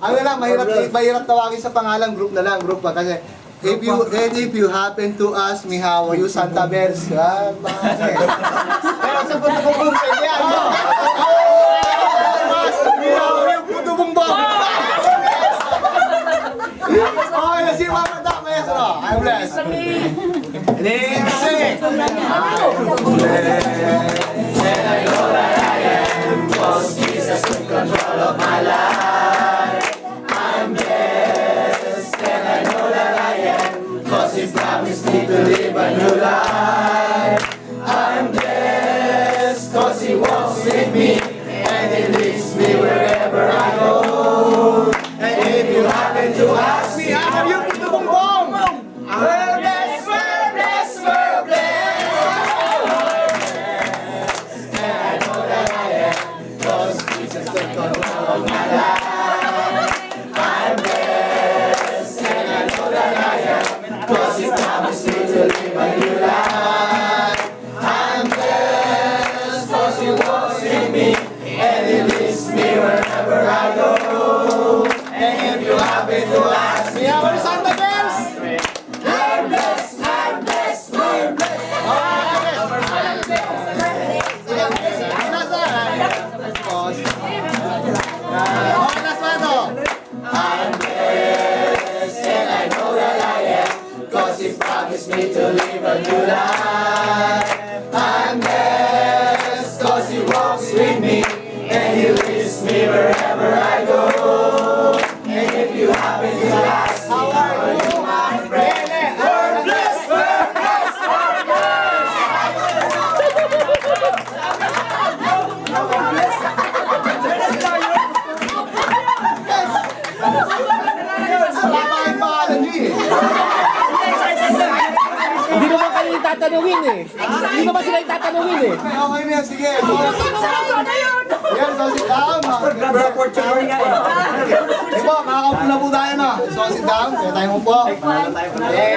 Ano lang, mahirap tawagin sa pangalan, group na lang, group pa. Kasi, if you happen to ask me how are you, Santa Bears, pero sa puto-bumbong, pwede yan. Puto bumbong. Okay, let's see what we're done, maestro. I'm blessed. Sing. And I know that I am, 'cause Jesus took control of my life. I'm blessed, and I know that I am, 'cause He promised me to live a new life. I'm blessed, 'cause He walks with me, and He leads me wherever I go. And if you happen to ask me, How are you, puto bumbong? we're blessed, we're blessed, we're blessed. And I know that I am, 'cause Jesus took control of my life. I'm blessed, and I know that I am, 'cause He promised me to live a new life. I'm blessed, 'cause He walks with me, and He leads me wherever I go. And if you happen to ask me, How are you, Santa Bears? I'm blessed, I'm blessed, we're blessed. I'm blessed, and I know that I am, 'cause He promised me to live a new life. I'm blessed, 'cause He walks with me, and He leads me wherever I go. And if you happen to ask me, how are you, my friend? We're blessed, we're blessed, we're blessed. Hindi naman kayo itatanungin eh. Hindi naman sila itatanungin eh. Okay na yan, sige. Yan, so sit down. Sige po, makakaupo na po tayo na. So sit down, kaya tayo mo po.